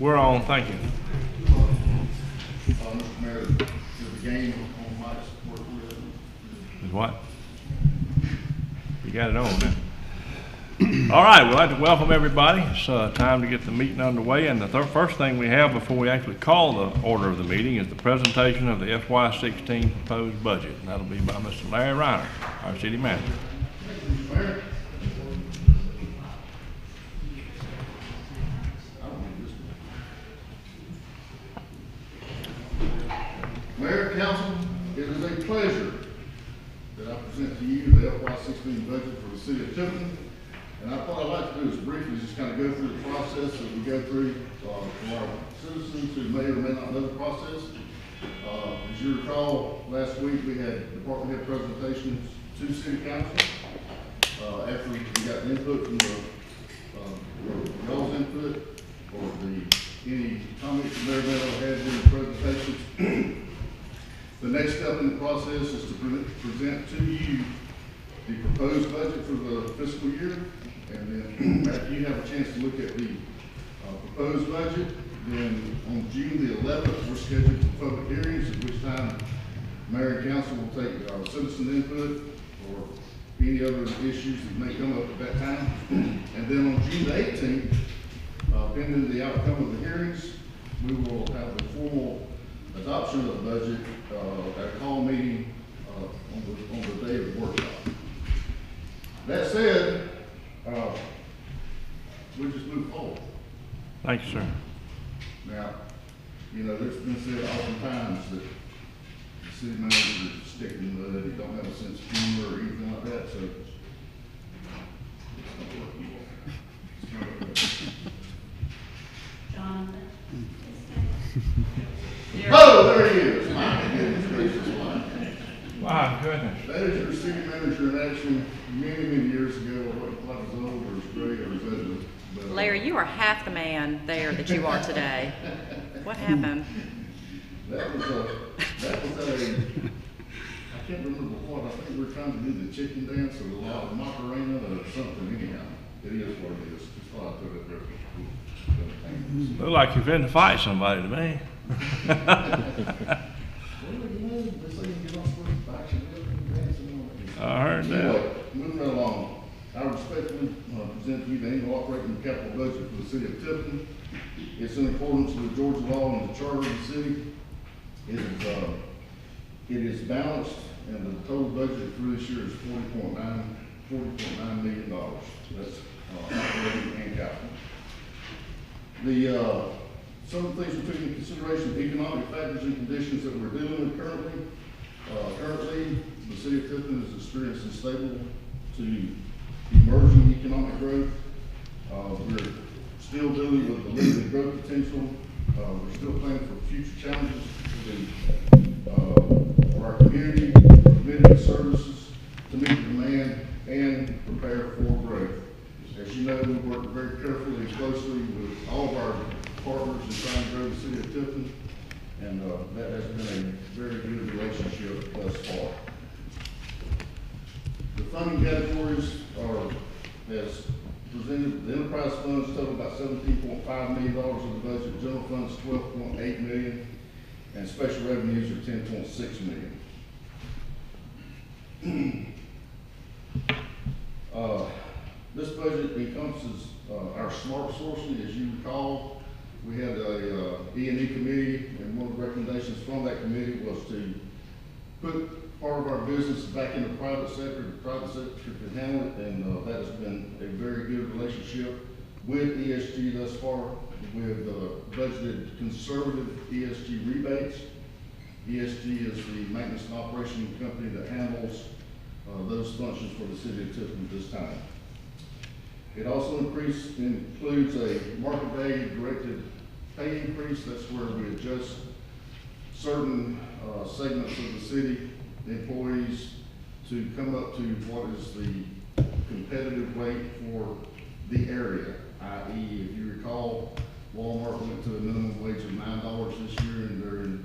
We're on, thank you. Mr. Mayor, the game on Mike's work with. Is what? You got it on, man. All right, we'd like to welcome everybody. It's time to get the meeting underway, and the first thing we have before we actually call the order of the meeting is the presentation of the FY16 proposed budget, and that'll be by Mr. Larry Reiner, our city manager. Mayor. Mayor, Council, it is a pleasure that I present to you the FY16 budget for the city of Tifton. And I thought I'd like to do is briefly just kind of go through the process that we go through for our citizens who may or may not know the process. As you recall, last week we had department head presentations to city council. After we got the input from y'all's input or any comments the mayor may have had during the presentations. The next step in the process is to present to you the proposed budget for the fiscal year. And then after you have a chance to look at the proposed budget, then on June the 11th, we're scheduled for public hearings, at which time mayor and council will take citizen input or any other issues that may come up at that time. And then on June the 18th, pending the outcome of the hearings, we will have the formal adoption of the budget at a call meeting on the day of the workshop. That said, we'll just move forward. Thank you, sir. Now, you know, there's been said oftentimes that the city manager is sticking in the mud, he don't have a sense of humor or anything like that, so it's not working. It's not working. Jonathan. Oh, there he is. My goodness gracious life. My goodness. That is your city manager in action many, many years ago. I wasn't quite as old or as great or as ugly. But, Larry, you are half the man there that you are today. What happened? That was a, I can't remember what, I think we were trying to do the chicken dance or the Macarena or something anyhow. It is what it is. Just thought I'd put it there. Look like you're finna fight somebody to me. I heard that. Anyway, moving right along, I respectfully present to you the annual operating capital budget for the city of Tifton. It's in accordance with Georgia law and the charter of the city. It is balanced, and the total budget for this year is $40.9 million. That's operating and capital. Some of the things we took into consideration, economic factors and conditions that we're dealing with currently. Currently, the city of Tifton is experiencing stable to emerging economic growth. We're still dealing with the limited growth potential. We're still planning for future challenges for our community, community services to meet the demand and prepare for growth. As you know, we work very carefully and closely with all of our partners in trying to grow the city of Tifton, and that has been a very good relationship thus far. The funding categories are, as presented, the enterprise funds total about $17.5 million of the budget, general funds $12.8 million, and special revenues are $10.6 million. This budget encompasses our smart sourcing. As you recall, we had a E&E committee, and one of the recommendations from that committee was to put part of our business back in the private sector. The private sector can handle it, and that has been a very good relationship with ESG thus far. We've budgeted conservative ESG rebates. ESG is the maintenance and operation company that handles those functions for the city of Tifton at this time. It also includes a market value directed pay increase. That's where we adjust certain segments of the city employees to come up to what is the competitive rate for the area, i.e. if you recall, Walmart went to a minimum wage of $9 this year, and they're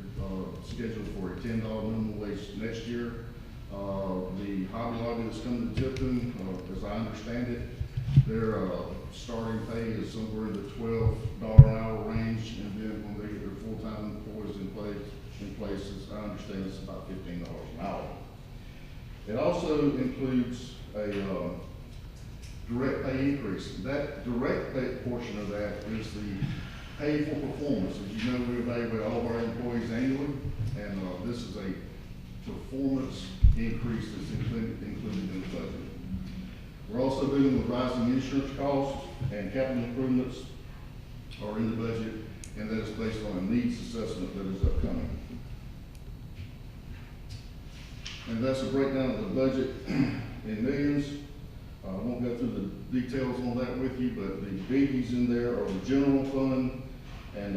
scheduled for a $10 minimum wage next year. The Hobby Lobby that's coming to Tifton, as I understand it, Their starting pay is somewhere in the $12 an hour range, and then when they get their full-time employees in places, I understand it's about $15 an hour. It also includes a direct pay increase. That direct pay portion of that is the pay for performance. As you know, we evaluate all of our employees annually, and this is a performance increase that's included in the budget. We're also dealing with rising insurance costs, and capital improvements are in the budget, and that is based on a needs assessment that is upcoming. And that's a breakdown of the budget in millions. I won't go through the details on that with you, but the biggies in there are the general fund, and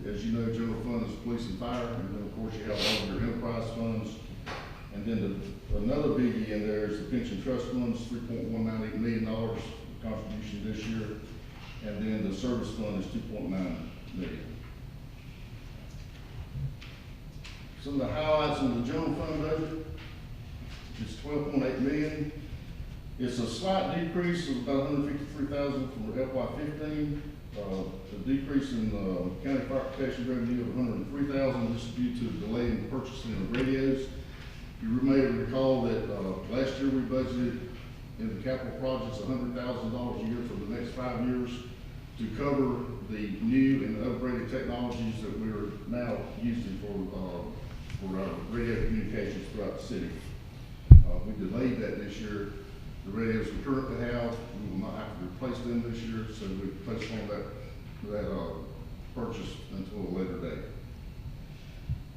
as you know, general fund is police and fire, and then of course you have all of your enterprise funds. And then another biggie in there is the pension trust funds, $3.198 million contribution this year, and then the service fund is $2.9 million. Some of the highlights in the general fund budget is $12.8 million. It's a slight decrease of about $153,000 from FY15. A decrease in county fire protection revenue of $103,000. This is due to the delay in purchasing of radios. You may recall that last year we budgeted in the capital projects $100,000 a year for the next 5 years to cover the new and upgraded technologies that we're now using for our radio communications throughout the city. We delayed that this year. The radios we currently have, we will not have to replace them this year, so we postponed that purchase until a later date.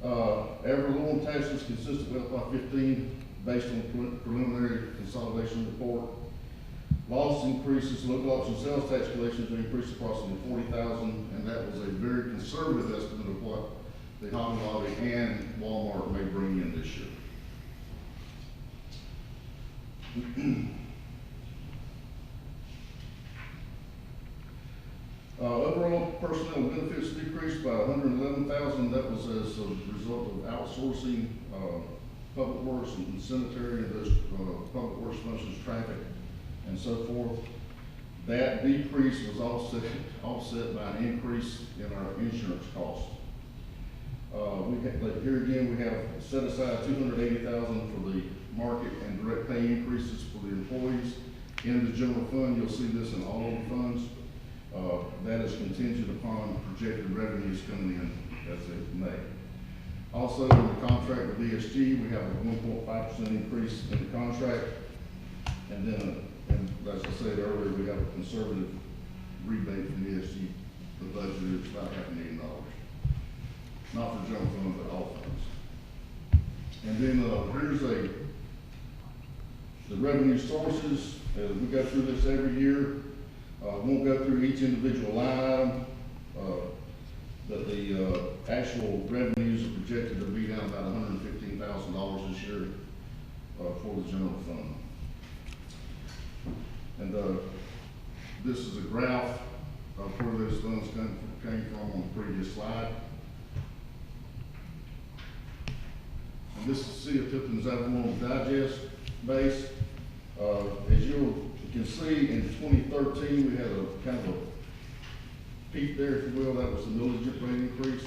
Average loan taxes consistent with FY15 based on preliminary consolidation report. Loss increases, local option sales tax collections will increase approximately $40,000, and that was a very conservative estimate of what the Hobby Lobby and Walmart may bring in this year. Overall personnel benefits decreased by $111,000. That was as a result of outsourcing public works and sanitary and those public works functions, traffic, and so forth. That decrease was offset by an increase in our insurance costs. Here again, we have set aside $280,000 for the market and direct pay increases for the employees. In the general fund, you'll see this in all of the funds. That is contingent upon projected revenues coming in as it may. Also, in the contract with ESG, we have a 1.5% increase in the contract. And then, as I said earlier, we have a conservative rebate from ESG. The budget is about $500,000. Not for general fund, but all funds. And then here's the revenue sources. We go through this every year. Won't go through each individual line item, but the actual revenues are projected to be down about $115,000 this year for the general fund. And this is a graph of where those funds came from on the previous slide. And this is City of Tifton's Abnormal Digest base. As you can see, in 2013, we had a kind of a peak there, if you will. That was the millage rate increase.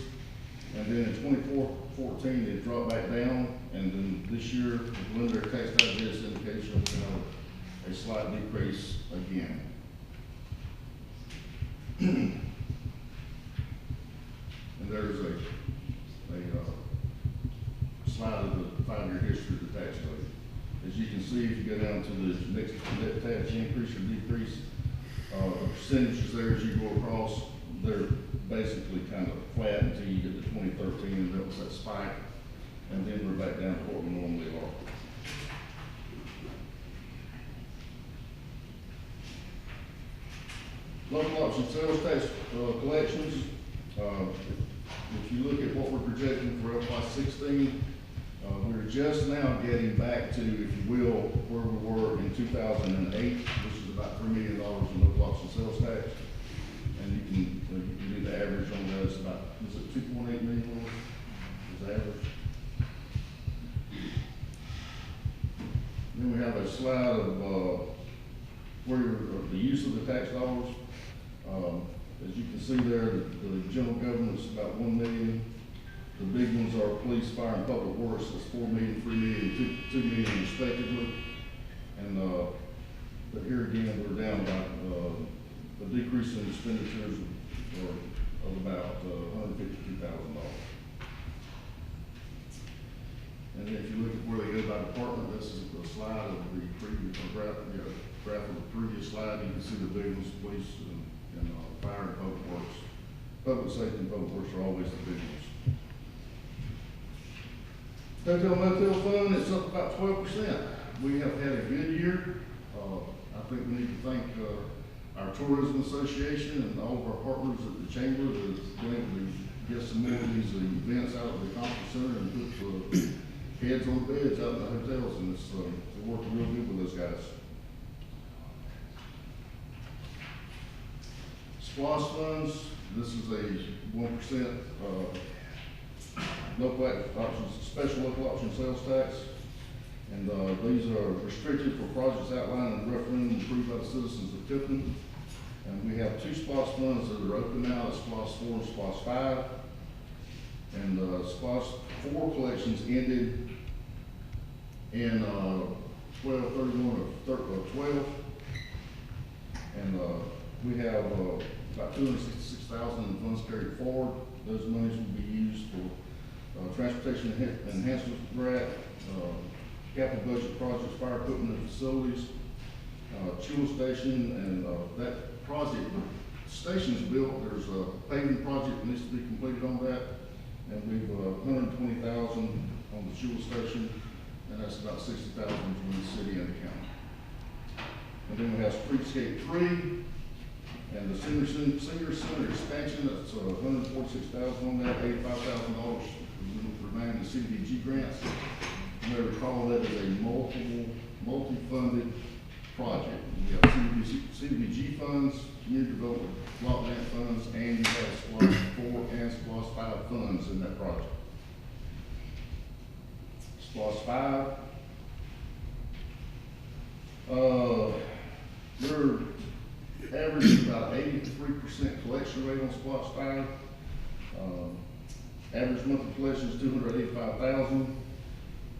And then in 2014, it dropped back down. And then this year, the preliminary tax digest indication we're going to have a slight decrease again. And there's a slide of the 5-year history of the tax rate. As you can see, if you go down to the next net tax increase or decrease, the percentages there as you go across, they're basically kind of flat until you get to 2013, and that was that spike, and then we're back down to what we normally are. Local option sales tax collections. If you look at what we're projecting for FY16, we're just now getting back to, if you will, where we were in 2008, which is about $3 million in local option sales tax. And you can do the average on that. It's about, is it $2.8 million is the average? Then we have a slide of the use of the tax dollars. As you can see there, the general government's about 1 million. The big ones are police, fire, and public works. That's 4 million, 3 million, 2 million respectively. And but here again, we're down about a decrease in expenditures of about $152,000. And if you look at where they go by department, this is the slide of the previous graph of the previous slide. You can see the big ones, police and fire and public works. Public safety and public works are always the big ones. Hotel motel fund, it's up about 12%. We have had a good year. I think we need to thank our tourism association and all of our partners at the chamber that have been able to get some more of these events out of the conference center and put heads on beds out in the hotels, and it's working real good with those guys. SPLOST funds, this is a 1% local options, special local option sales tax. And these are restricted for projects outlined in the referendum approved by the citizens of Tifton. And we have 2 SPLOST funds that are open now, SPLOST 4 and SPLOST 5. And SPLOST 4 collections ended in 12/31/12. And we have about $266,000 in funds carried forward. Those monies will be used for transportation enhancement grant, capital budget projects, fire equipment and facilities, fuel station, and that project, the station's built, there's a paving project that needs to be completed on that, and we've $120,000 on the fuel station, and that's about $60,000 from the city and the county. And then we have Streetscape 3, and the senior center expansion, that's $146,000 on that, $85,000 remaining the CDBG grants. You may recall that is a multi-funded project. You have CDBG funds, community development block grant funds, and you have SPLOST 4 and SPLOST 5 funds in that project. SPLOST 5, we're averaging about 83% collection rate on SPLOST 5. Average monthly collection is $285,000.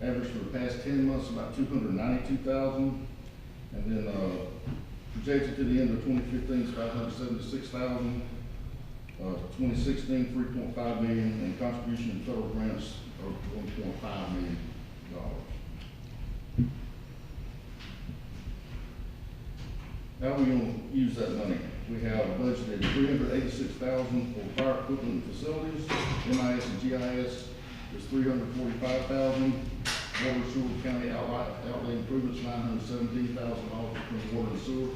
Average for the past 10 months, about $292,000. And then projected to the end of 2015 is $576,000. 2016, $3.5 million, and contribution and federal grants are $1.5 million. How are we going to use that money? We have budgeted $386,000 for fire equipment and facilities. MIS and GIS is $345,000. Water, sewer, county outlay improvements, $917,000 from water and sewer.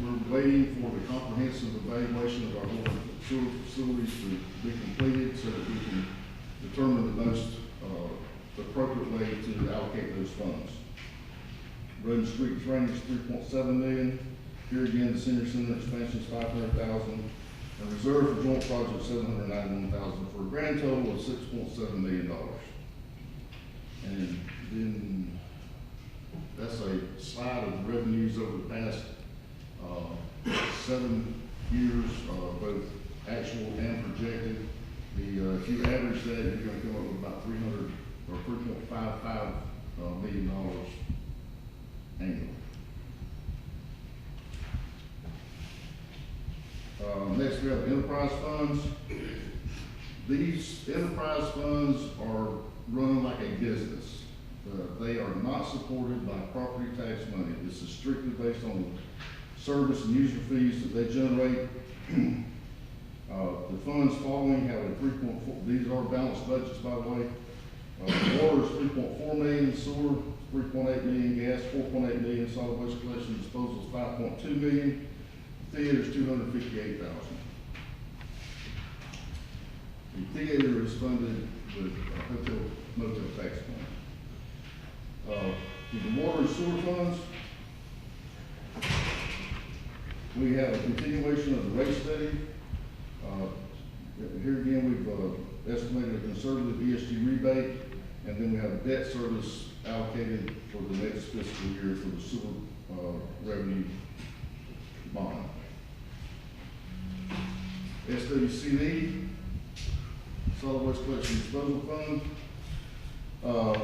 We're waiting for the comprehensive evaluation of our water and sewer facilities to be completed so that we can determine the most appropriate way to allocate those funds. Road and street drainage is $3.7 million. Here again, the senior center expansion is $500,000. And reserve for joint projects $791,000 for a grand total of $6.7 million. And then that's a slide of revenues over the past 7 years, both actual and projected. If you average that, you're going to come up with about $300 or $3.55 million annually. Next, we have enterprise funds. These enterprise funds are run like a business. They are not supported by property tax money. This is strictly based on service and user fees that they generate. The funds following have a 3.4, these are balanced budgets, by the way. Water is 3.4 million, sewer 3.8 million, gas 4.8 million, solid waste collection and disposal is 5.2 million, theater is 258,000. The theater is funded with hotel motel tax fund. With the water and sewer funds, we have a continuation of the rate study. Here again, we've estimated a conservative ESG rebate And then we have debt service allocated for the next fiscal year for the sewer, revenue bond. SWCD, Solid Waste Collection Disposal Fund,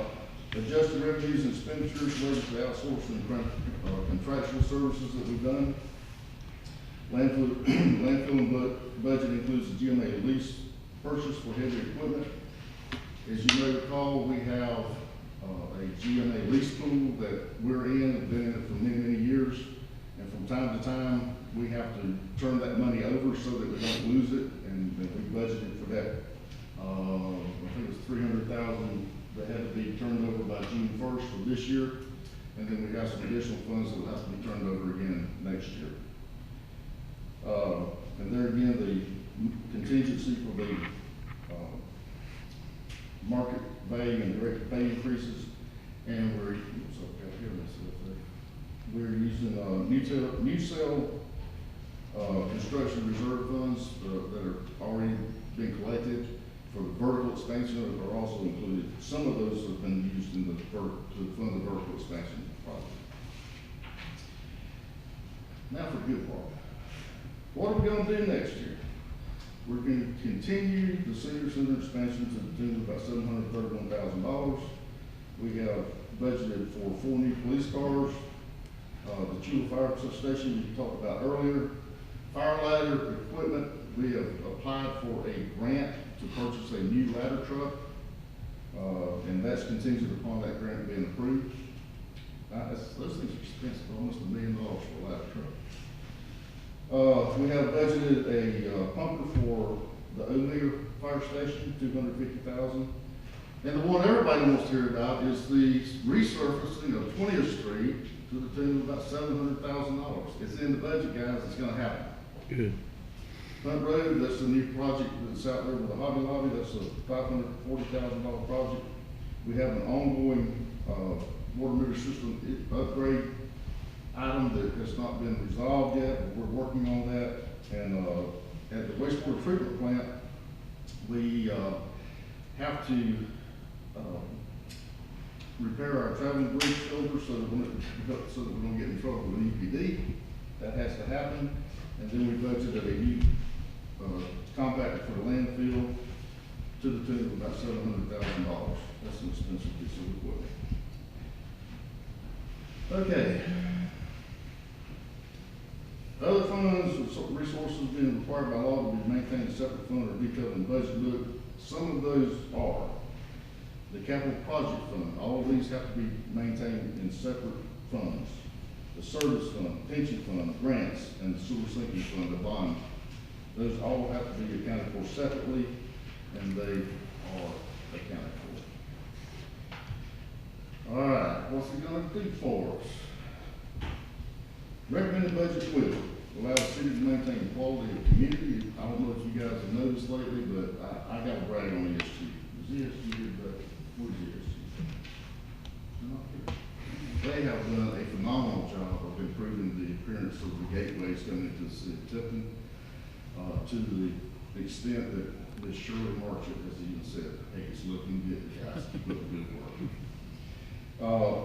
adjusted revenues and expenditures related to outsourcing and contractual services that we've done. Landfill and budget includes the GMA lease purchase for heavy equipment. As you may recall, we have a GMA lease pool that we're in, have been in it for many, many years. And from time to time, we have to turn that money over so that we don't lose it, and we budgeted for that. I think it's $300,000 that had to be turned over by June 1st of this year. And then we got some additional funds that will have to be turned over again next year. And there again, the contingency for the market value and direct pay increases, and we're using new cell construction reserve funds that are already been collected for the vertical expansion are also included. Some of those have been used in to fund the vertical expansion project. Now for the good part. What are we going to do next year? We're going to continue the senior center expansion to the tune of about $731,000. We have budgeted for 4 new police cars, the Chula Fire Station we talked about earlier, fire ladder equipment. We have applied for a grant to purchase a new ladder truck, and that's contingent upon that grant being approved. Those things are expensive, almost $1 million for a ladder truck. We have budgeted a pumper for the O'Lear Fire Station, $250,000. And the one everybody wants to hear about is the resurfacing of 20th Street to the tune of about $700,000. It's in the budget, guys. It's going to happen. Good. Hunt Road, that's the new project that's out there with the Hobby Lobby. That's a $540,000 project. We have an ongoing water meter system upgrade item that has not been resolved yet, but we're working on that. And at the wastewater treatment plant, we have to repair our traveling bridge filter so that we don't get in trouble with EPD. That has to happen. And then we budgeted a new compactor for the landfill to the tune of about $700,000. That's an expensive piece of equipment. Okay. Other funds or resources being required by law to be maintained in a separate fund or detailed in the budget book. Some of those are the capital project fund. All of these have to be maintained in separate funds. The service fund, pension fund, grants, and the sewer sinking fund, the bond. Those all have to be accounted for separately, and they are accounted for. All right, what's it going to do for us? Recommended budget will allow the city to maintain quality of community. I don't know if you guys have noticed lately, but I got to brag on ESG. Is ESG here, but what is ESG? They have done a phenomenal job of improving the appearance of the gateways coming into the city of Tifton, to the extent that Ms. Shirley Marchant has even said, hey, it's looking good, guys, keep up the good work.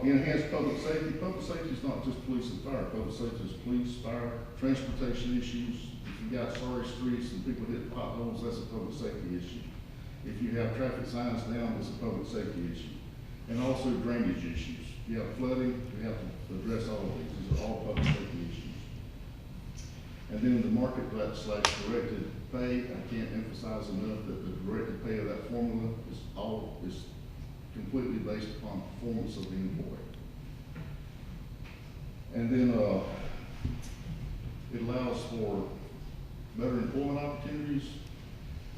Enhanced public safety. Public safety is not just police and fire. Public safety is police, fire, transportation issues. If you got sorry streets and people hit potholes, that's a public safety issue. If you have traffic signs down, it's a public safety issue. And also drainage issues. If you have flooding, we have to address all of these. These are all public safety issues. And then the market/directed pay, I can't emphasize enough that the directed pay of that formula is completely based upon performance of the employee. And then it allows for better employment opportunities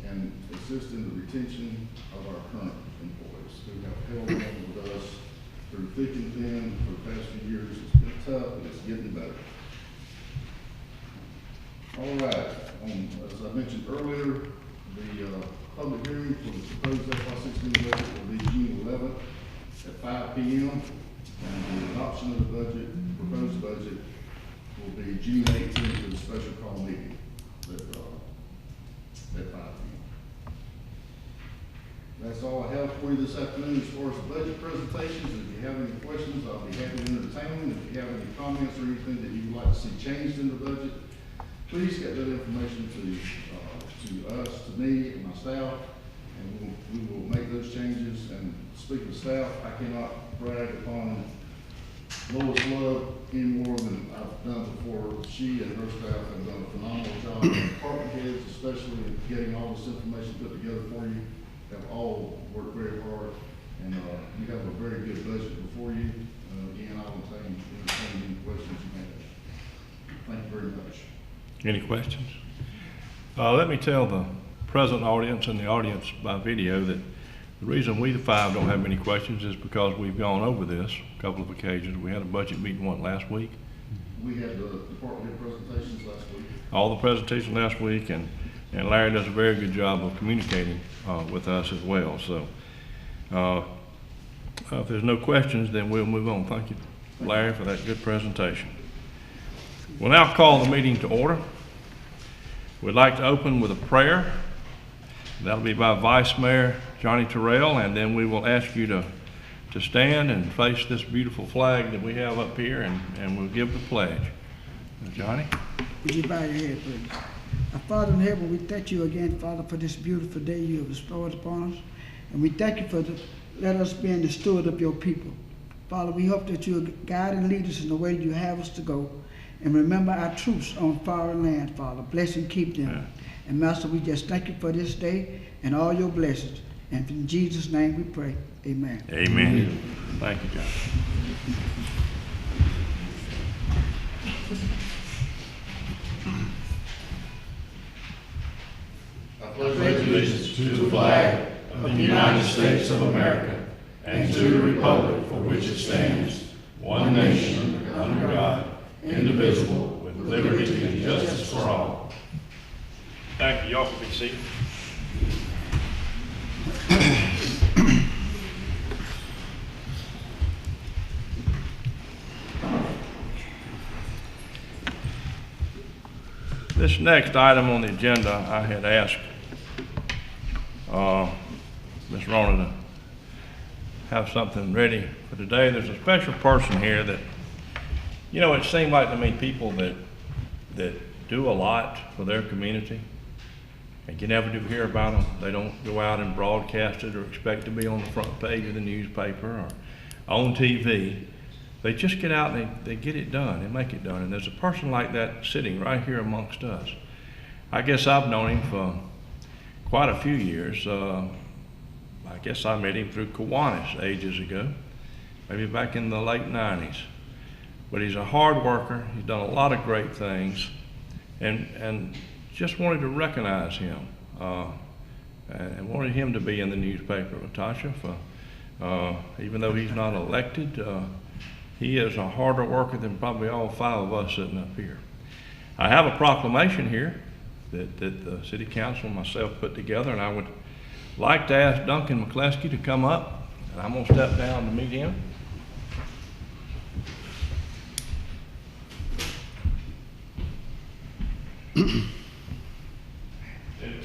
and assist in the retention of our current employees who have held on with us through thick and thin for the past few years. It's been tough, but it's getting better. All right, as I mentioned earlier, the public hearing for the proposed FY16 budget will be June 11th at 5 p.m. And the adoption of the budget, proposed budget, will be June 18th at a special call meeting at 5 p.m. That's all I have for for you this afternoon as far as the budget presentations. If you have any questions, I'll be happy to entertain them. If you have any comments or anything that you would like to see changed in the budget, please get that information to us, to me, and my staff, and we will make those changes. And speaking of staff, I cannot brag upon Lois Love any more than I've done before. She and her staff have done a phenomenal job. Department heads, especially in getting all this information put together for you, have all worked very hard, and you have a very good budget before you. Again, I'll entertain any questions you may have. Thank you very much. Any questions? Let me tell the present audience and the audience by video that the reason we the five don't have any questions is because we've gone over this a couple of occasions. We had a budget meeting last week. We had the department head presentations last week. All the presentations last week, and Larry does a very good job of communicating with us as well. So if there's no questions, then we'll move on. Thank you, Larry, for that good presentation. We'll now call the meeting to order. We'd like to open with a prayer. That'll be by Vice Mayor Johnny Terrell, and then we will ask you to stand and face this beautiful flag that we have up here, and we'll give the pledge. Johnny? Would you bow your head, please? Our Father in heaven, we thank you again, Father, for this beautiful day you have bestowed upon us. And we thank you for let us be in the steward of your people. Father, we hope that you will guide and lead us in the way you have us to go. And remember our troops on foreign land, Father. Bless and keep them. Yeah. And Master, we just thank you for this day and all your blessings. And in Jesus' name we pray. Amen. Amen. Thank you, John. I pledge allegiance to the flag of the United States of America and to the republic for which it stands, one nation, under God, indivisible, with liberty and justice for all. Thank you. Y'all can be seated. This next item on the agenda, I had asked Ms. Rona to have something ready for today. There's a special person here that, you know, it seemed like to me people that do a lot for their community, and you never do hear about them. They don't go out and broadcast it or expect to be on the front page of the newspaper or on TV. They just get out and they get it done, they make it done. And there's a person like that sitting right here amongst us. I guess I've known him for quite a few years. I guess I met him through Kiwanis ages ago, maybe back in the late 90s. But he's a hard worker, he's done a lot of great things, and just wanted to recognize him, and wanted him to be in the newspaper, Latasha, for, even though he's not elected, he is a harder worker than probably all five of us sitting up here. I have a proclamation here that the City Council and myself put together, and I would like to ask Duncan McCleskey to come up, and I'm going to step down to meet him. It's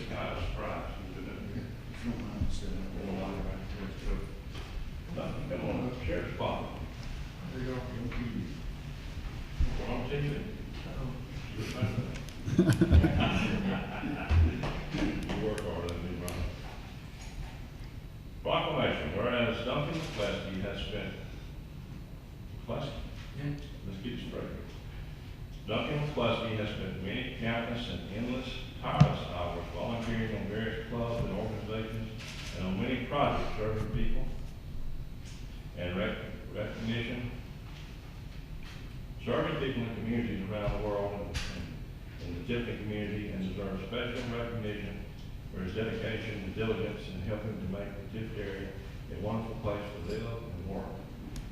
kind of a surprise. Come on, share the spot. There you go. We're on TV. You work harder than me, Ron. Proclamation, whereas Duncan McCleskey has spent, let's get it straight. Duncan McCleskey has spent many countless and endless tireless hours volunteering on various clubs and organizations and on many projects serving people and recognition, serving people in communities around the world and in the Tifton community, and deserves special recognition for his dedication and diligence in helping to make the Tifton area a wonderful place to live and work.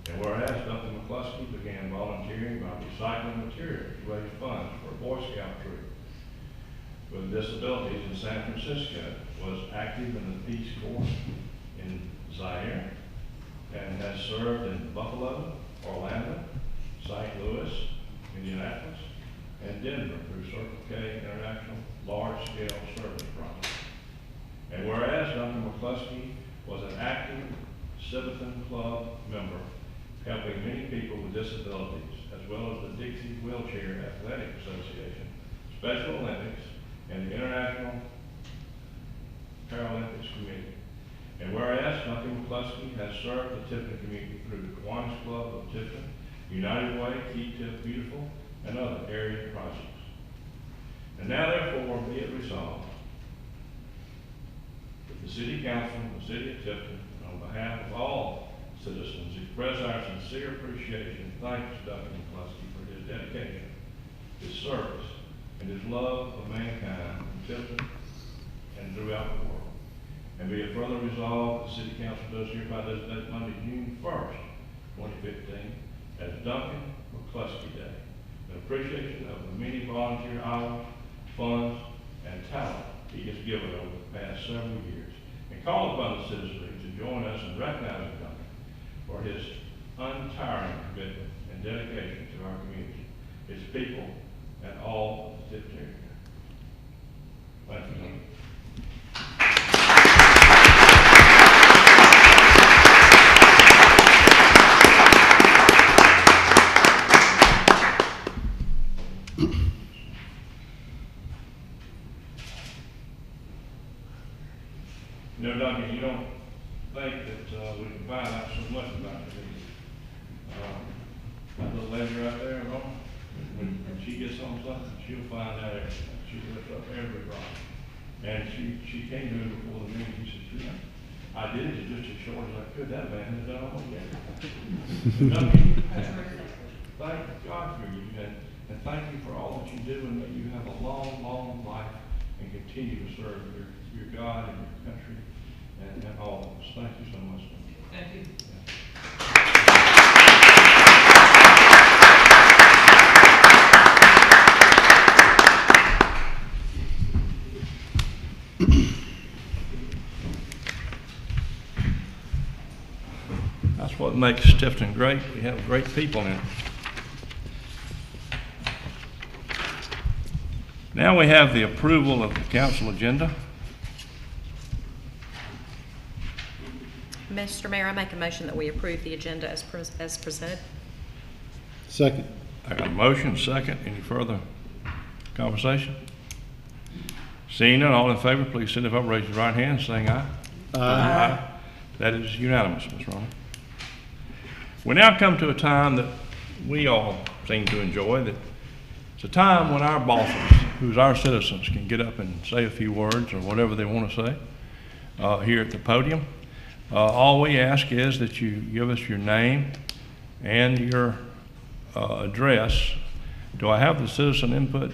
And whereas Duncan McCleskey began volunteering by recycling materials to raise funds for a Boy Scout troop with disabilities in San Francisco, was active in the Peace Corps in Zaire, and has served in Buffalo, Orlando, St. Louis, Indianapolis, and Denver through Circle K International large-scale service projects. And whereas Duncan McCleskey was an active Tifton Club member, helping many people with disabilities, as well as the Dixie Wheelchair Athletic Association, Special Olympics, and the International Paralympics Committee. And whereas Duncan McCluskey has served the Tifton community through the Kiwanis Club of Tifton, United Way, Keep Tiff Beautiful, and other area projects. And now therefore be it resolved that the City Council of the City of Tifton, on behalf of all citizens, express our sincere appreciation and thanks to Duncan McCluskey for his dedication, his service, and his love of mankind in Tifton and throughout the world. And be it further resolved, the City Council does hereby designate Monday, June 1st, 2015, as Duncan McCluskey Day, in appreciation of the many volunteer hours, funds, and talent he has given over the past several years, and call upon the citizenry to join us in recognizing Duncan for his untiring commitment and dedication to our community, his people, and all of the Tifton area. Thank you, Duncan. You know, Duncan, you don't think that we can find out so much about it, do you? That little lady right there, when she gets on something, she'll find out everything. She lifts up every rock. And she came to him before the meeting. She said, you know, I did it just as short as I could. That man has done almost everything. Duncan, thank God for you, and thank you for all that you do, and that you have a long, long life and continue to serve your God and your country and all of us. Thank you so much. Thank you. That's what makes Tifton great. We have great people in it. Now we have the approval of the council agenda. Mr. Mayor, I make a motion that we approve the agenda as presented. Second. I got a motion, second. Any further conversation? Seeing none, all in favor, please signify by raising your right hand, saying aye. Aye. That is unanimous, Ms. Rowland. We now come to a time that we all seem to enjoy, that it's a time when our bosses, who's our citizens, can get up and say a few words or whatever they want to say here at the podium. All we ask is that you give us your name and your address. Do I have the citizen input?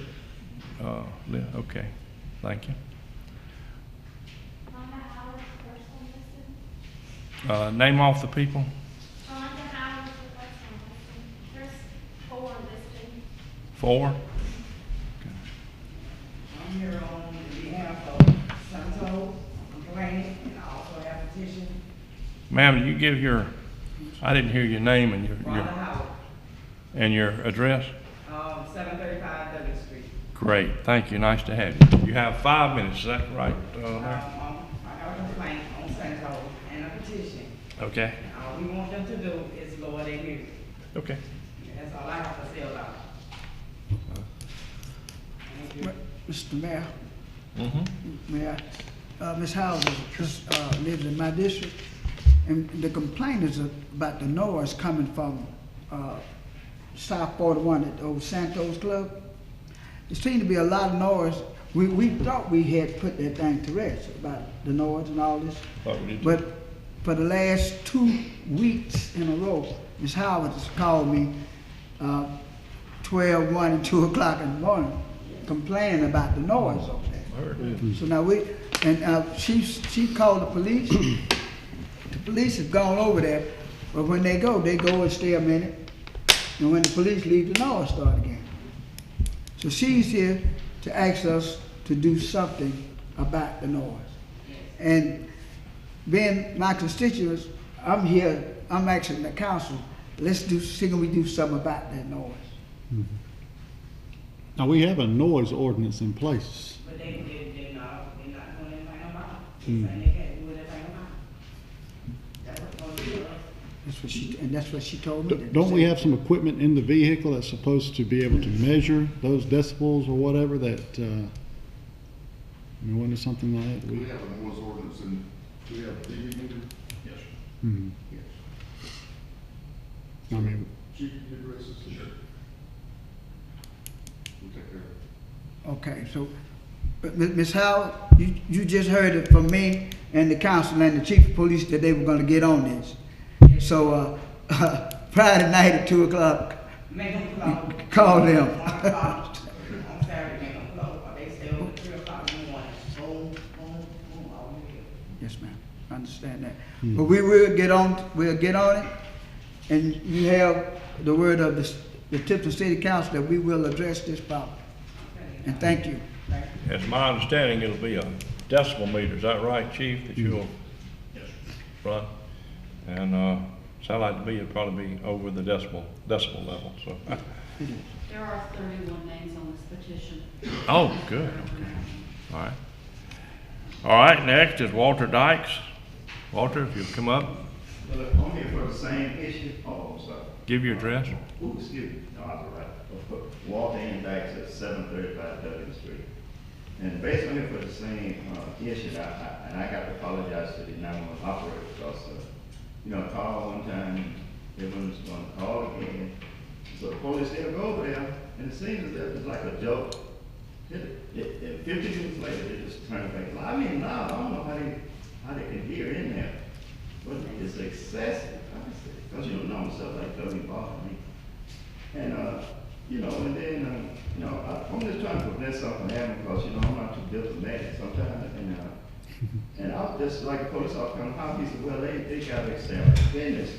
Okay, thank you. Name off the people. There's 4 listed. 4? Okay. I'm here on behalf of Santos, complaining, and I also have a petition. Ma'am, did you give your, I didn't hear your name and your address? 735 Douglas Street. Great, thank you, nice to have you. You have 5 minutes, is that right? Mayor? I have a complaint on Santos and a petition. Okay, All we want them to do is lower their music. okay. That's all I have to say about it. Thank you. Mr. Mayor, Mm-hmm. Mayor, Ms. Howard lives in my district, and the complaint is about the noise coming from South 41 at the old Santos Club. There seemed to be a lot of noise. We thought we had put that thing to rest about the noise and all this. But for the last 2 weeks in a row, Ms. Howard has called me 12, 1, and 2 o'clock in the morning complaining about the noise over there. So now she called the police. The police have gone over there, but when they go and stay a minute, and when the police leave, the noise start again. So she's here to ask us to do something about the noise. And being my constituents, I'm here, I'm asking the council, see can we do something about that noise? Now, we have a noise ordinance in place. But they're not doing anything about it. They're saying they can't do anything about That's what she told me. Don't we have some equipment in the vehicle that's supposed to be able to measure those decibels or whatever that, I mean, wasn't it something like that? Do we have a noise ordinance and do we have a TV meter? Yes, sir. Mhm. Yes. I mean, Chief, you did races? Sure. We'll take care of it. Okay, so, but Ms. Howard, you just heard it from me and the council and the chief of police that they were gonna get on this. So, Friday night at 2:00, Make them close. call them. 1 o'clock on Saturday, make them close, or they stay over 3 o'clock in the morning. Boom, boom, boom, all you hear. Yes, ma'am, I understand that. But we'll get on it, and you have the word of the Tifton City Council that we will address this problem. And thank you. It's my understanding it'll be a decibel meter, is that right, Chief, that you'll run? And, sound like to me it'll probably be over the decibel level, so. There are 31 names on this petition. Oh, good, okay, all right. All right, next is Walter Dykes. Walter, if you'll come up, I'm here for the same issue. Oh, I'm sorry. give your address. Ooh, excuse me. No, I was all right. Walter N. Dykes at 735 Duggan Street. And basically I'm here for the same issue. And I got to apologize to the 911 operator because, I called one time, everyone was going to call again. So the police, they'll go over there, and it seems as if it's like a joke. 50 minutes later, they just turn back. I mean, now I don't know how they can hear in there. But it's excessive, because you don't know stuff like that doesn't bother me. And, and then, I'm just trying to prevent something from happening because, I'm not too diplomatic sometimes. And I was just like a police officer come out, he said, well, they got to establish business,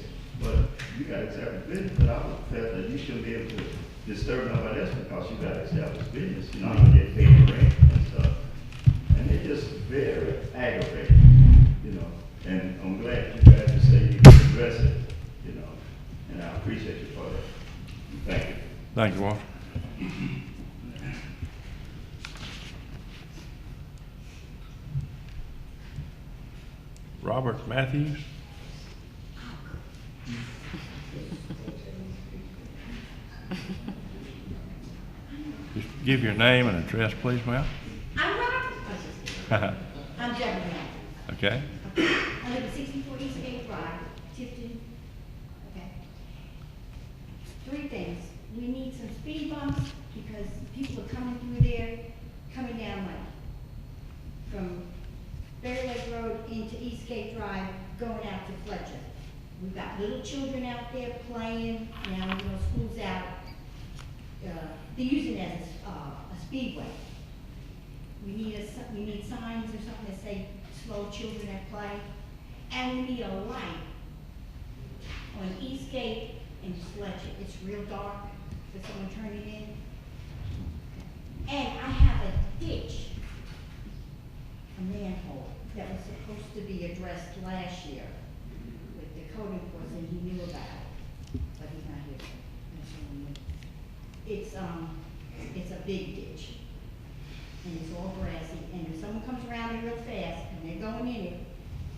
but you got to establish business, but I felt that you shouldn't be able to disturb nobody else because you got to establish business. You're not going to get paid rent and stuff. And it's just very aggravating, And I'm glad you guys just say you can address it, and I appreciate you for that. Thank you. Thank you, Walter. Robert Matthews. Just give your name and address, please, ma'am. I'm Robert. I'm Deborah Matthews. Okay. I live at 64 East Gate Drive, Tifton. Okay. 3 things. We need some speed bumps because people are coming through there, coming down like from Berry Lake Road into East Gate Drive, going out to Fletcher. We've got little children out there playing, now, school's out. They're using it as a speedway. We need signs or something that say slow children at play. And we need a light on East Gate and Fletcher. It's real dark for someone turning in. And I have a ditch, a manhole, that was supposed to be addressed last year with the code enforcement, he knew about it, but he's not here. It's a big ditch, and it's all grassy, and if someone comes around it real fast, and they're going in it,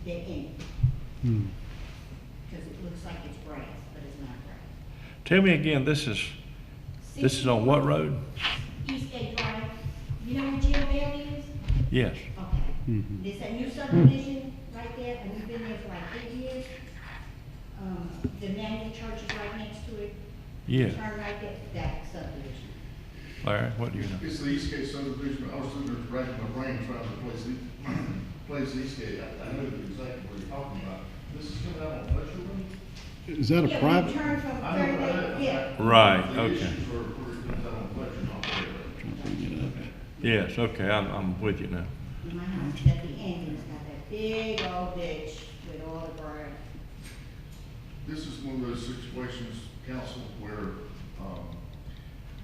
they're in it. Because it looks like it's grass, but it's not grass. Tell me again, this is on what road? Eastgate Drive. You know where Jill Bailey is? Yes. Okay. There's that new subdivision right there, and we've been there for like 8 years. The Emmanuel Church is right next to it. Yeah. Turn right there, that subdivision. Larry, what do you know? It's the Eastgate subdivision. I was sitting there racking my brain trying to place Eastgate. I know exactly what you're talking about. This is coming out on Fletcher Road? is that a Yeah, private? we turn from I know, Berry Lake, yeah. Right, The okay. issues where it comes out on Fletcher, not Berry Lake. Yes, okay, I'm with you now. My house is at the end, and it's got that big old ditch with all the grass. This is one of those situations, council, where,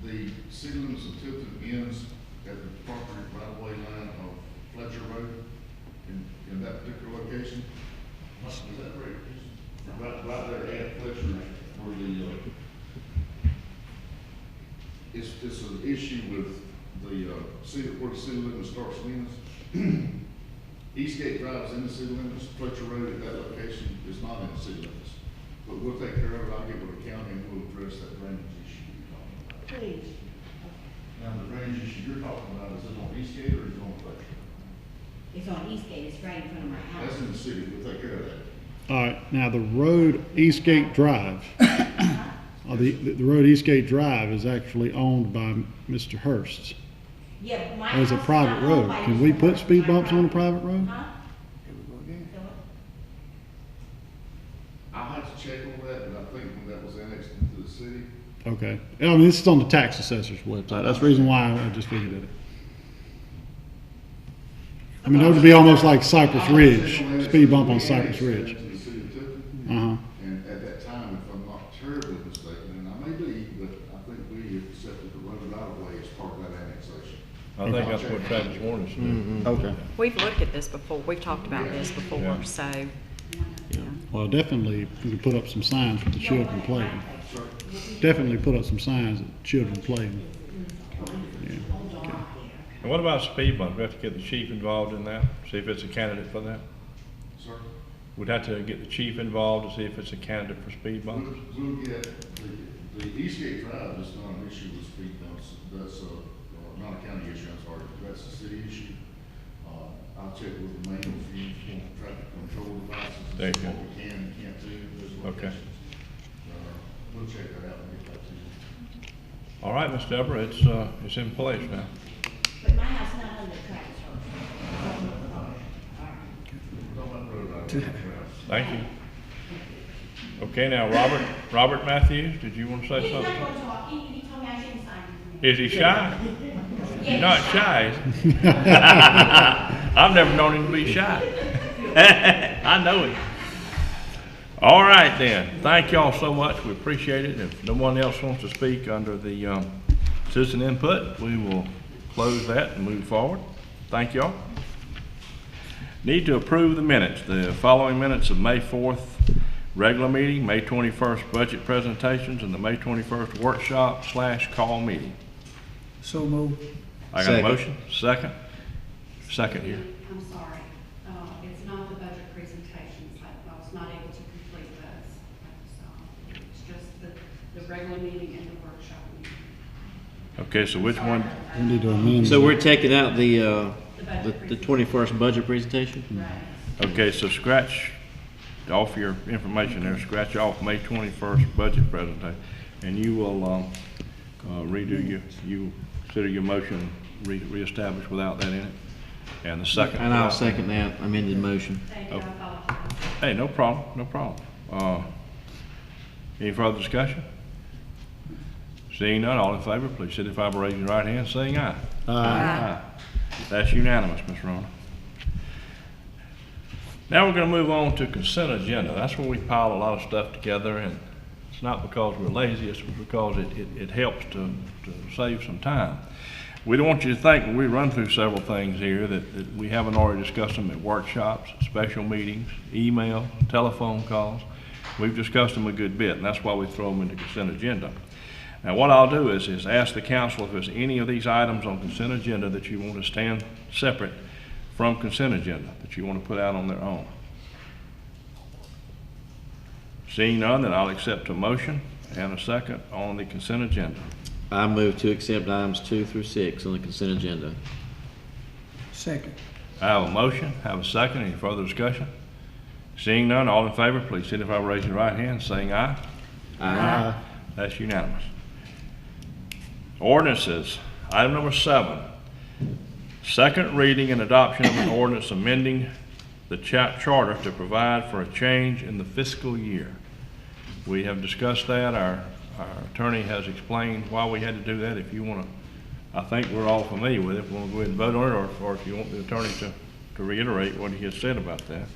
the city limits of Tifton ends at the property right-of-way line of Fletcher Road in that particular location. Is that correct? Right there at Fletcher, where it's an issue with the, city, where the city limit starts and ends. Eastgate Drive is in the city limits, Fletcher Road at that location is not in the city limits. But we'll take care of it, I'll get with the county and we'll address that drainage issue you're talking about. Please. Now, the drainage issue you're talking about, is it on Eastgate or is it on Fletcher? It's on Eastgate, it's right in front of my house. That's in the city, we'll take care of that. All right, now the road Eastgate Drive, the road Eastgate Drive is actually owned by Mr. Hurst. Yeah, but my As a house is private not owned road. by Can Mr. we put Hurst. speed My bumps on a property. private road? Huh? Here we go again. I'll have to check on that, but I think when that was annexed into the city, Okay. I mean, this is on the tax assessor's website. That's the reason why I just figured it. I mean, that would be almost like Cypress Ridge, speed bump on Cypress Ridge. into the city of Tifton. Uh-huh. And at that time, if I'm not terribly mistaken, and I may be, but I think we accepted the road right of way as part of that annexation. I think that's what Travis wanted us to do. Okay. We've looked at this before, we've talked about this before, Yeah. so, Well, definitely, we could put up some signs for the children playing. Definitely put up some signs that children playing. And what about speed bumps? We have to get the chief involved in that, see if it's a candidate for that? Sir? We'd have to get the chief involved to see if it's a candidate for speed bumps. We'll get, the Eastgate Drive is not an issue with speed bumps, that's not a county issue, I'm sorry, that's a city issue. I'll check with the manual for you, traffic control devices, There you and go. what we can and can't do, there's Okay. locations. We'll check that out and get back to you. All right, Ms. Deborah, it's in place now. But my house is not under Travis Hurst. Thank you. Okay, now, Robert Matthews, did you want to say He's not something? going to talk, he told me I shouldn't sign him. Is he shy? Yeah, You're not shy, is he? I've never known him to be shy. I know him. All right then, thank y'all so much, we appreciate it. If no one else wants to speak under the citizen input, we will close that and move forward. Thank y'all. Need to approve the minutes, the following minutes of May 4th regular meeting, May 21st budget presentations, and the May 21st workshop/call meeting. So move. I got a motion, second? Second here. I'm sorry, it's not the budget presentations, I was not able to complete those. It's just the regular meeting and the workshop meeting. Okay, so which one? We need to amend. So we're taking out the 21st budget presentation? Right. Okay, so scratch off your information there, scratch off May 21st budget presentation, and you will redo you consider your motion reestablished without that in it. And the second. And I'll second that amended motion. Thank you, I apologize. Hey, no problem, no problem. Any further discussion? Seeing none, all in favor, please signify by raising your right hand, saying aye. Aye. That's unanimous, Ms. Rona. Now we're gonna move on to consent agenda. That's where we pile a lot of stuff together, and it's not because we're lazy, it's because it helps to save some time. We don't want you to think when we run through several things here that we haven't already discussed them at workshops, special meetings, email, telephone calls. We've discussed them a good bit, and that's why we throw them into consent agenda. Now, what I'll do is ask the council if there's any of these items on consent agenda that you want to stand separate from consent agenda, that you want to put out on their own. Seeing none, then I'll accept a motion and a second on the consent agenda. I move to accept items 2 through 6 on the consent agenda. Second. I have a motion, have a second. Any further discussion? Seeing none, all in favor, please signify by raising your right hand, saying aye. Aye. That's unanimous. Ordinances, item number 7. Second reading and adoption of an ordinance amending the charter to provide for a change in the fiscal year. We have discussed that. Our attorney has explained why we had to do that. If you want to, I think we're all familiar with it. If you want to go ahead and vote on it, or if you want the attorney to reiterate what he has said about that.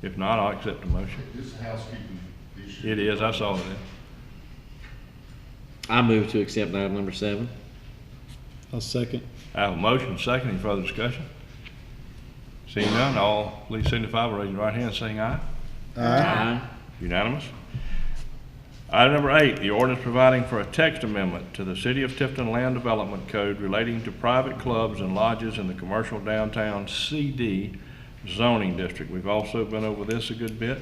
If not, I'll accept the motion. This is a housekeeping issue. It is, I saw that. I move to accept item number 7. I'll second. I have a motion, second. Any further discussion? Seeing none, all please signify by raising your right hand, saying aye. Aye. Unanimous. Item number 8, the ordinance providing for a text amendment to the City of Tifton Land Development Code relating to private clubs and lodges in the commercial downtown CD zoning district. We've also been over this a good bit.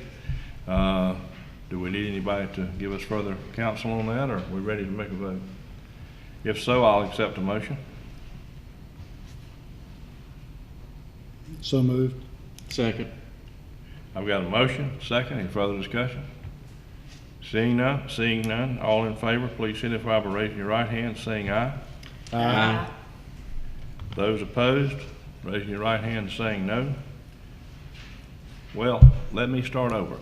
Do we need anybody to give us further counsel on that, or are we ready to make a vote? If so, I'll accept a motion. So moved. Second. I've got a motion, second. Any further discussion? Seeing none, all in favor, please signify by raising your right hand, saying aye. Aye. Those opposed, raising your right hand, saying no. Well, let me start over.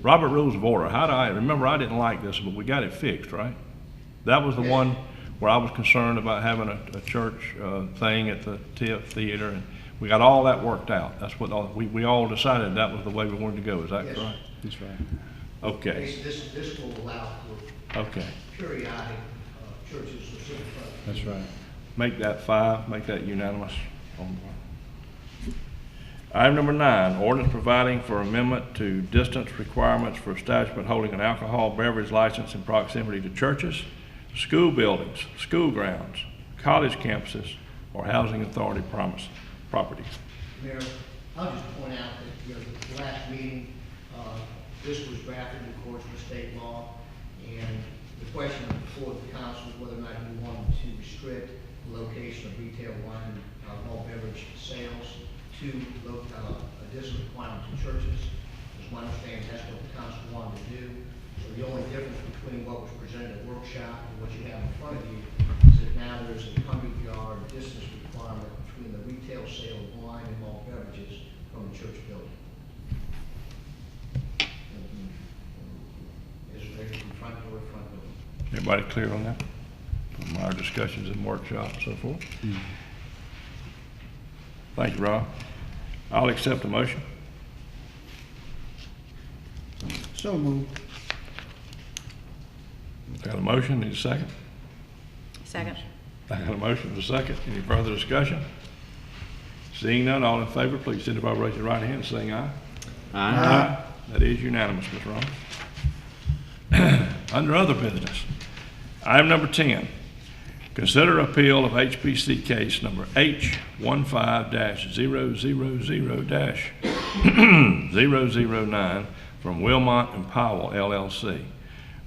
Robert Rules of Order, remember I didn't like this, but we got it fixed, right? That was the one where I was concerned about having a church thing at the TIP Theater, and we got all that worked out. That's what we all decided that was the way we wanted to go. Is that correct? That's right. Okay. This will allow for Okay. periodic churches or civil funds. That's right. Make that 5, make that unanimous. Item number 9, ordinance providing for amendment to distance requirements for establishment holding an alcohol beverage license in proximity to churches, school buildings, school grounds, college campuses, or housing authority properties. Mayor, I'll just point out that, the last meeting, this was drafted in accordance with state law, and the question before the council was whether or not you wanted to restrict the location of retail wine and alcohol beverage sales to a distance requirement to churches. As my understanding, that's what the council wanted to do. So the only difference between what was presented at workshop and what you have in front of you is that now there's a 100-yard distance requirement between the retail sale of wine and malt beverages from the church building. Is there from front door to front door? Everybody clear on that? From our discussions in workshop and so forth? Thank you, Rob. I'll accept the motion. So moved. Got a motion, need a second? Second. I got a motion and a second. Any further discussion? Seeing none, all in favor, please signify by raising your right hand and saying aye. Aye. That is unanimous, Ms. Ron. Under other business, item number 10, consider appeal of HPC case number H15-000-009 from Wilmot and Powell LLC.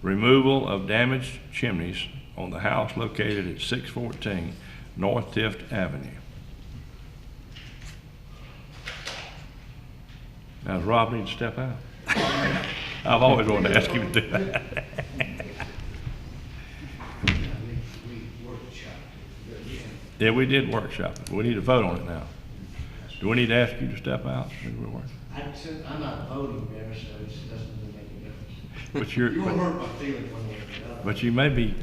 Removal of damaged chimneys on the house located at 614 North Tifton Avenue. Now, does Rob need to step out? I've always wanted to ask him to do that. Yeah, we did workshop it. We need to vote on it now. Do we need to ask you to step out? I'm not voting there, so it doesn't make a difference. But You won't hurt my feelings one way or the other. But you may be,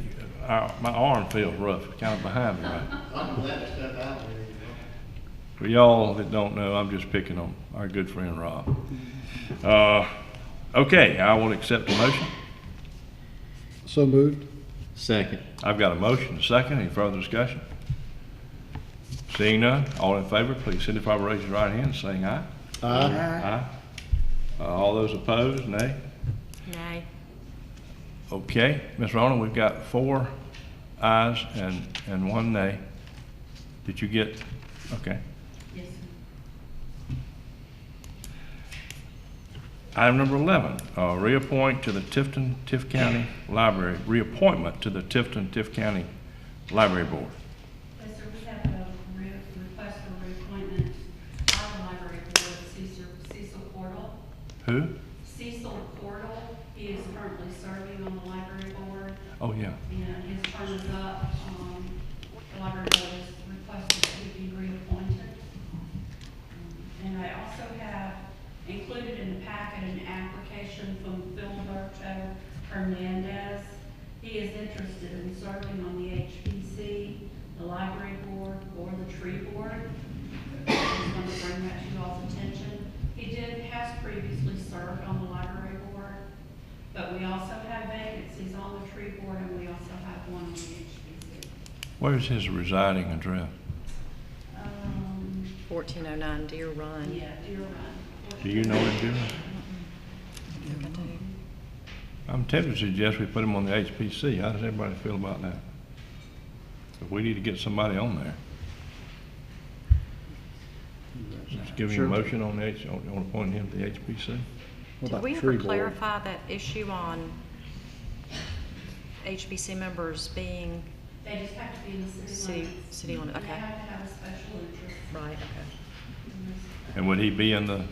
my arm feels rough, kind of behind me, right? I'm glad to step out there. For y'all that don't know, I'm just picking on our good friend Rob. Okay, I will accept the motion. So moved. Second. I've got a motion, a second. Any further discussion? Seeing none, all in favor, please signify by raising your right hand and saying aye. Aye. Aye. All those opposed, nay? Nay. Okay, Ms. Rona, we've got 4 ayes and 1 nay. Did you get, okay. Yes, sir. Item number 11, reappointment to the Tifton Tift County Library Board. Yes, sir, we have a request for reappointment on the library board, Cecil Cordell. Who? Cecil Cordell, he is currently serving on the library board, Oh, yeah. and his term is up. The library board has requested that he be reappointed. And I also have included in the packet an application from Philberto Hernandez. He is interested in serving on the HPC, the library board, or the tree board. I just want to bring that to y'all's attention. He has previously served on the library board, but we also have vacancies on the tree board, and we also have one on the HPC. Where's his residing address? 1409 Deer Run. Yeah, Deer Run. Do you know him, Jim? I'm tempted to suggest we put him on the HPC. How does everybody feel about that? If we need to get somebody on there. Just give you a motion on on appointing him to the HPC. Did we ever clarify that issue on HBC members being They just have to be in the city limits. city limit? They Okay, have to have a special interest. right, okay. And would he be in the,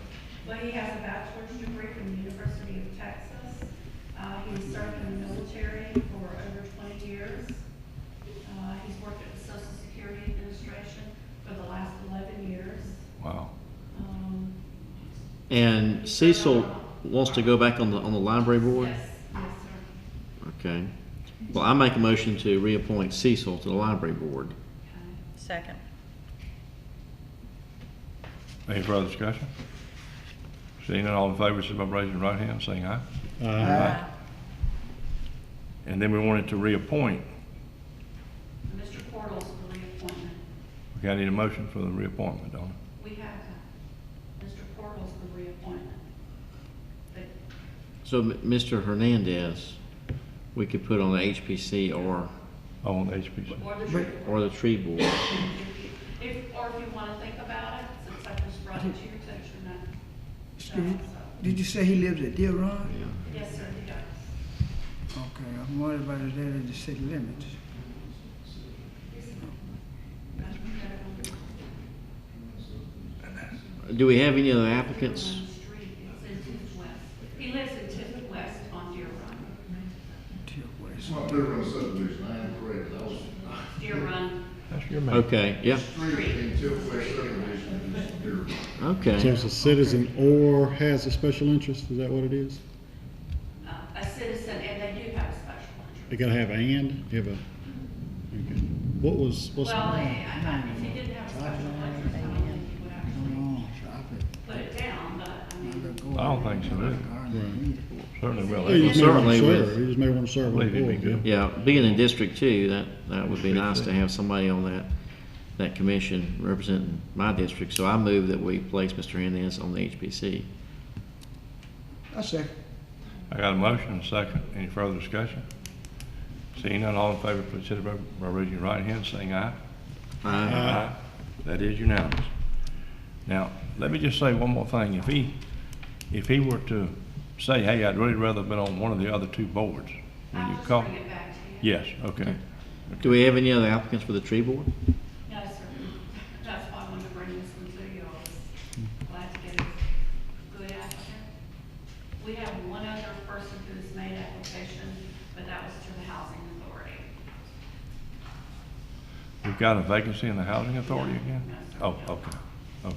Well, he has a bachelor's degree from the University of Texas. He's served in the military for over 20 years. He's worked at the Social Security Administration for the last 11 years. wow. And Cecil wants to go back on the library board? Yes, yes, sir. Okay. Well, I make a motion to reappoint Cecil to the library board. Okay. Second. Any further discussion? Seeing none, all in favor, signify by raising your right hand, saying aye. Aye. And then we wanted to reappoint. Mr. Portal's the reappointment. Okay, I need a motion for the reappointment, don't We have that. Mr. Portal's the reappointment. But So Mr. Hernandez, we could put on the HPC or I? On the HPC. Or the tree. the tree board. Or if you want to think about it, since I just brought it to your attention, Excuse me, did you say he lives at Deer Run? yes, sir, he does. Okay, I'm worried about it there in the city limits. Do we have any other applicants? Deer Run Street, it's in Tiff West. He lives in Tiff West on Deer Run. Deer West. It's not different subdivision, I am correct, I was, Deer Run That's your man. Okay, yeah, street in Tiff West subdivision is here. So okay. it's a citizen or has a special interest, is that what it is? A citizen, and they do have a special They interest. gotta have and, you have a, okay. What's? Well, if he didn't have a special interest, I don't think he would actually Oh, stop it. put it down, but I mean, I don't think so, either. Certainly will. He just may wanna Certainly serve. with- He just may wanna serve I on believe the he'd be board. good. Yeah, being in District 2, that would be nice to have somebody on that commission representing my district. So I move that we place Mr. Hernandez on the HPC. I second. I got a motion and a second. Any further discussion? Seeing none, all in favor, please signify by raising your right hand, saying aye. Aye. That is unanimous. Now, let me just say one more thing. If he were to say, hey, I'd really rather been on one of the other two boards, will I'll you just call? bring it back to you. Yes, okay. Do we have any other applicants for the tree board? No, sir. That's why I wanted to bring this one to you. I was glad to get a good applicant. We have one other person who's made application, but that was to the housing authority. We've got a vacancy in the housing authority again? No, sir. Oh, okay, okay.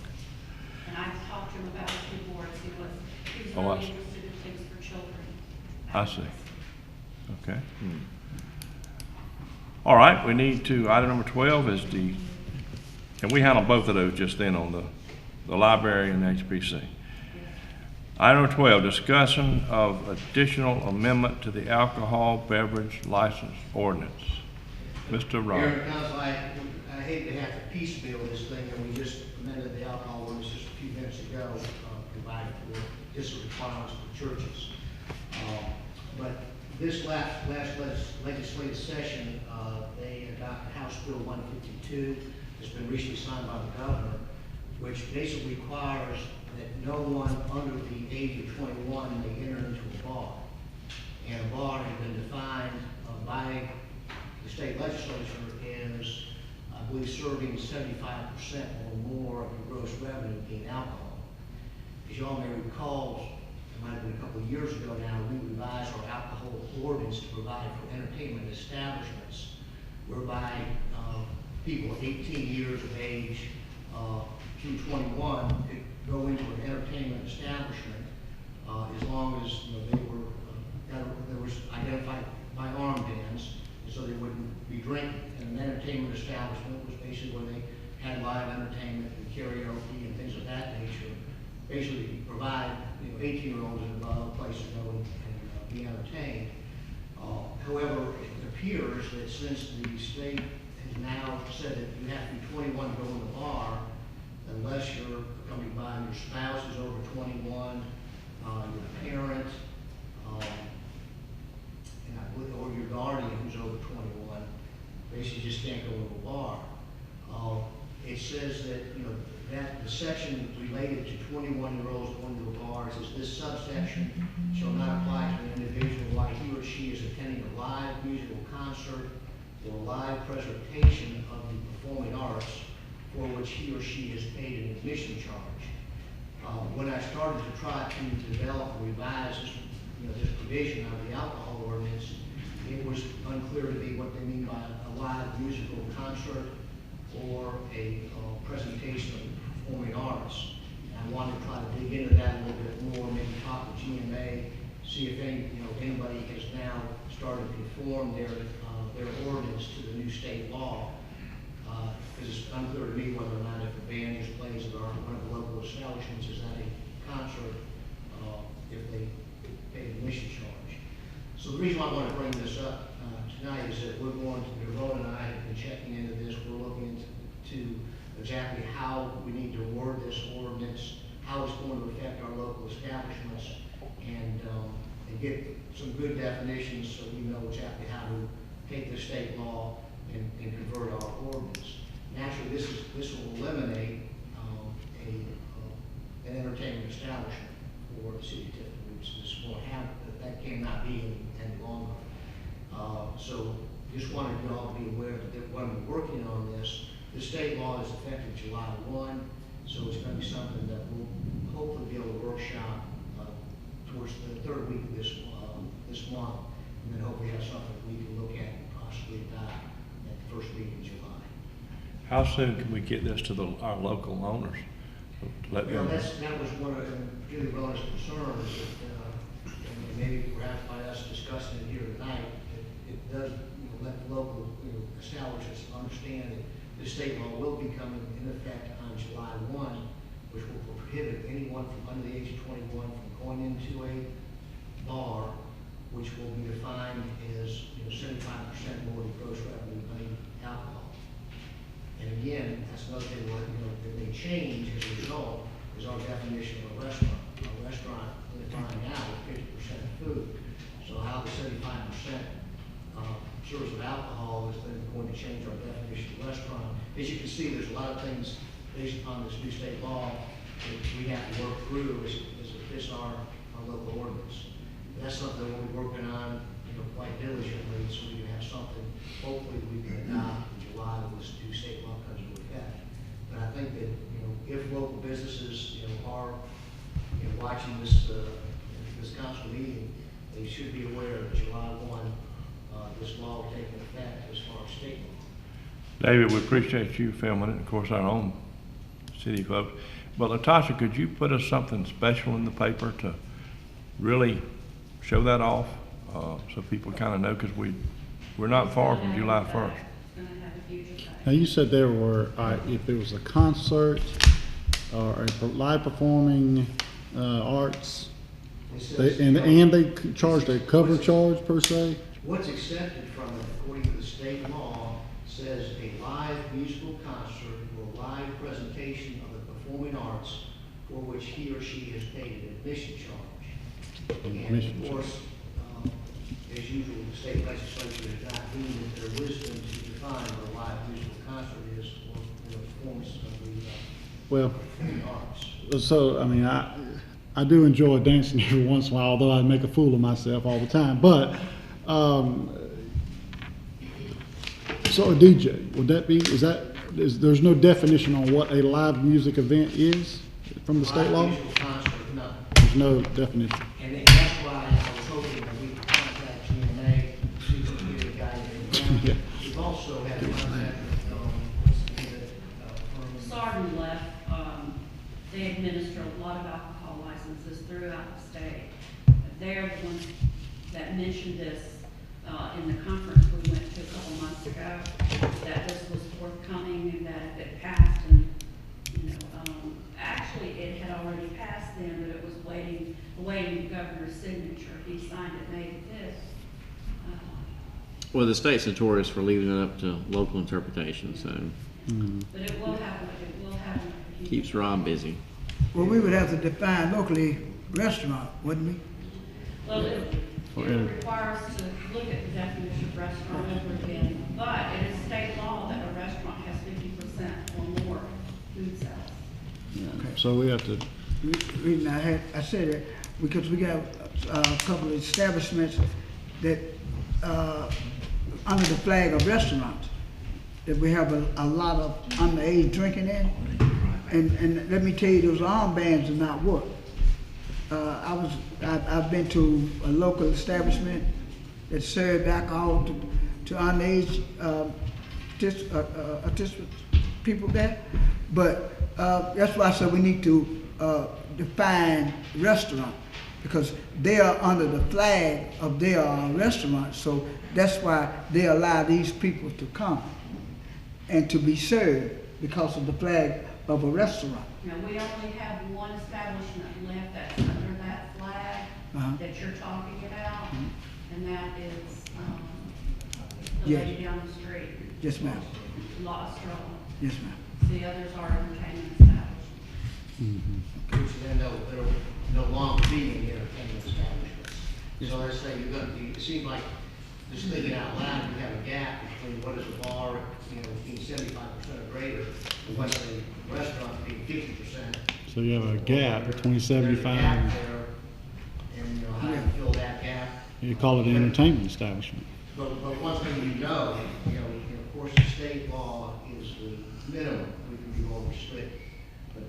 And I talked to him about the two boards. He was Oh, I really see. interested in things for children. I see. Okay. All right, we need to, item number 12 is and we handled both of those just then on the library and the HPC. Item number 12, discussion of additional amendment to the alcohol beverage license ordinance. Mr. Mayor Rob. and Council, I hate to have to piecemeal this thing, and we just amended the alcohol ordinance just a few minutes ago, provided for district requirements for churches. But this last legislative session, they adopted House Bill 152, that's been recently signed by the governor, which basically requires that no one under the age of 21 may enter into a bar. And a bar has been defined by the state legislature as, I believe, serving 75% or more of the gross revenue being alcohol. As you all may recall, it might have been a couple of years ago now, we revised our alcohol ordinance to provide for entertainment establishments, whereby people 18 years of age through 21 could go into an entertainment establishment as long as there was identified by armed bands, so they wouldn't be drinking. And an entertainment establishment was basically where they had live entertainment and karaoke and things of that nature. Basically provide 18-year-olds and above a place to go and be entertained. However, it appears that since the state has now said that you have to be 21 to go in the bar, unless you're accompanied by your spouse who's over 21, your parent, or your guardian who's over 21, basically just can't go to a bar. It says that that the section related to 21-year-olds going to bars is this subsection shall not apply to an individual while he or she is attending a live musical concert or live presentation of the performing arts for which he or she has paid an admission charge. When I started to try to develop or revise this, this provision of the alcohol ordinance, it was unclear to me what they mean by a live musical concert or a presentation of the performing arts. I wanted to try to dig into that a little bit more, maybe talk with GMA, see if anybody has now started to conform their ordinance to the new state law. Because it's unclear to me whether or not if a band just plays at one of the local establishments, is that a concert, if they pay an admission charge. So the reason why I want to bring this up tonight is that we're going to, Rhoda and I have been checking into this. We're looking into exactly how we need to word this ordinance, how it's going to affect our local establishments, and get some good definitions so we know exactly how to take the state law and convert our ordinance. Naturally, this will eliminate an entertainment establishment for the city of Tifton, which this won't have, that cannot be any longer. So just wanted you all to be aware that when we're working on this, the state law is effective July 1, so it's going to be something that we'll hopefully be able to workshop towards the third week of this month, and then hopefully have something we can look at and possibly adopt at the first week in July. How soon can we get this to our local owners? Let them know. That was one of Julie Rowan's concerns, and maybe perhaps by us discussing it here tonight, it does let the local establishments understand that the state law will be coming in effect on July 1, which will prohibit anyone from under the age of 21 from going into a bar, which will be defined as 75% more than gross revenue of any alcohol. And again, that's another thing that may change as a result is our definition of a restaurant. A restaurant defined now is 50% food. So how the 75% serves of alcohol is then going to change our definition of restaurant. As you can see, there's a lot of things based upon this new state law that we have to work through as it fits our local ordinance. That's something we'll be working on quite diligently, so we can have something hopefully we can adopt in July when this new state law comes into effect. But I think that if local businesses are watching this council meeting, they should be aware that July 1 this law will take effect as far as state law. David, we appreciate you filming it, of course, our own city folks. But Latasha, could you put us something special in the paper to really show that off, so people kind of know, because we're not far from July 1st. Now, you said there were, if there was a concert or a live performing arts, and they charged a cover charge per se? What's accepted from it, according to the state law, says a live musical concert or live presentation of the performing arts for which he or she has paid an admission charge. And of course, as usual, the state legislature is not deemed it their wisdom to define what a live musical concert is or the performance of the performing arts. So, I mean, I do enjoy dancing every once in a while, although I make a fool of myself all the time. But, so a DJ, would that be, there's no definition on what a live music event is from the state law? Live musical concert, no. There's no definition. And that's why I was hoping that we could contact GMA, see if we can get a guide. Yeah. We've also had contact with, Sarden left, they administer a lot of alcohol licenses throughout the state. They're the ones that mentioned this in the conference we went to a couple months ago, that this was forthcoming and that if it passed, and actually it had already passed then, but it was awaiting the governor's signature. He signed it May 5th. Well, the state's notorious for leaving it up to local interpretation, so But it will have. keeps Ron busy. Well, we would have to define locally restaurant, wouldn't we? Well, it would require us to look at the definition of restaurant over again, but it is state law that a restaurant has 50% or more food sales. So we have to, Reason I said that, because we got a couple of establishments that, under the flag of restaurants, that we have a lot of underage drinking in. And let me tell you, those armbands do not work. I've been to a local establishment that served alcohol to underage participants, people there. But that's why I said we need to define restaurant, because they are under the flag of their restaurant. So that's why they allow these people to come and to be served because of the flag of a restaurant. Now, we only have one establishment left that's under that flag that you're talking about, and that is, the Yes. lady down the street. Yes, ma'am. Lost her. Yes, ma'am. The others are entertainment establishments. Which then they'll no longer be in the entertainment establishments. So let's say you're gonna be, it seems like, just thinking out loud, you have a gap between what is a bar, being 75% or greater, and what a restaurant being 50%. so you have a gap between There's a 75 gap and, there, and how do you fill that gap? you call it an entertainment establishment. But one thing of course, the state law is the minimum, we can be more restricted. But,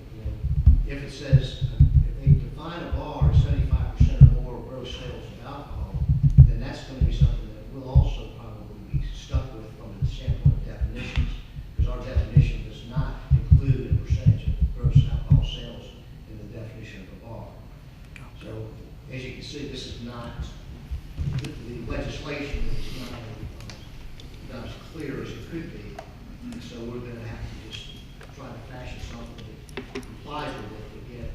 if it says, if they define a bar as 75% or more of gross sales of alcohol, then that's gonna be something that we'll also probably be stuck with from the standpoint of definitions, because our definition does not include a percentage of gross alcohol sales in the definition of a bar. So, as you can see, this is not, the legislation is not as clear as it could be. And so we're gonna have to just try to fashion something that complies with it, to get,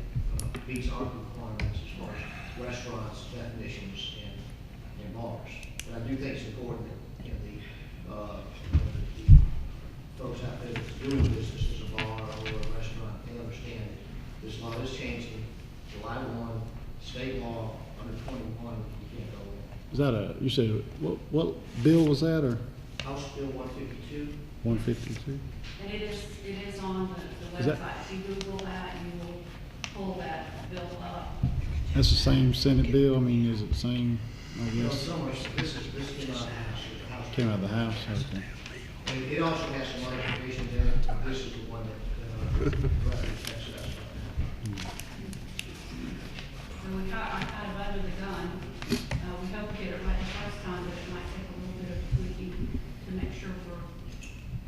meets our requirements as far as restaurants, definitions, and bars. But I do think it's important that, the folks out there that's doing business as a bar or a restaurant, they understand this law is changing. July 1, state law, under 21, you can't go in. Is that you said, what bill was that, or House Bill 152. 152? And it is on the Is that- website. If you Google that, you will pull that bill up. That's the same Senate bill, I mean, is it the same, I guess? So much, this came out of the House. The House Came out of the House, okay. And it also has some other provisions in it, but this is the one that, affects us. So I'm kind of under the gun. We hope to get it right the first time, but it might take a little bit of tweaking to make sure we're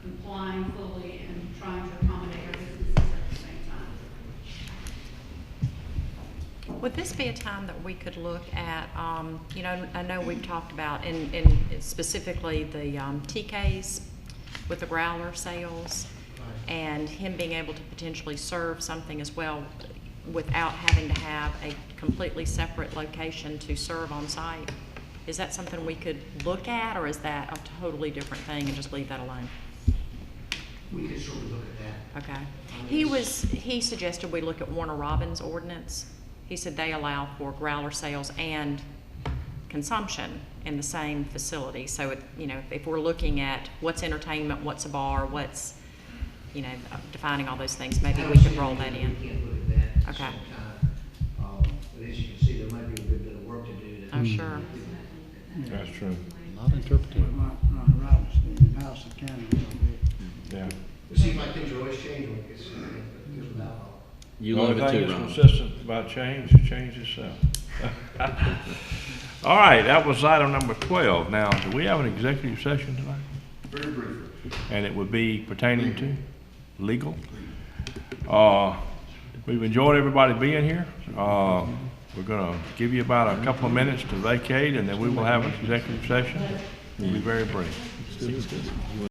complying fully and trying to accommodate our businesses at the same time. Would this be a time that we could look at, I know we've talked about, in specifically the TKs with the growler sales, and him being able to potentially serve something as well without having to have a completely separate location to serve on site? Is that something we could look at, or is that a totally different thing and just leave that alone? We can sort of look at that. Okay. He suggested we look at Warner Robins ordinance. He said they allow for growler sales and consumption in the same facility. So, if we're looking at what's entertainment, what's a bar, what's, defining all those things, maybe we could roll that in. We can't look at that at the Okay. same time. But as you can see, there might be a good bit of work to do. I'm sure. That's true. A lot of interpretation. Ron Roberts, in the House of County, a little bit. Yeah. It seems like things are always changing when it gets with alcohol. You The love only it thing too, that's Ron. consistent about change is change itself. All right, that was item number 12. Now, do we have an executive session tonight? Very briefly. And it would be pertaining to legal? We've enjoyed everybody being here. We're gonna give you about a couple of minutes to vacate, and then we will have an executive session. We'll be very brief.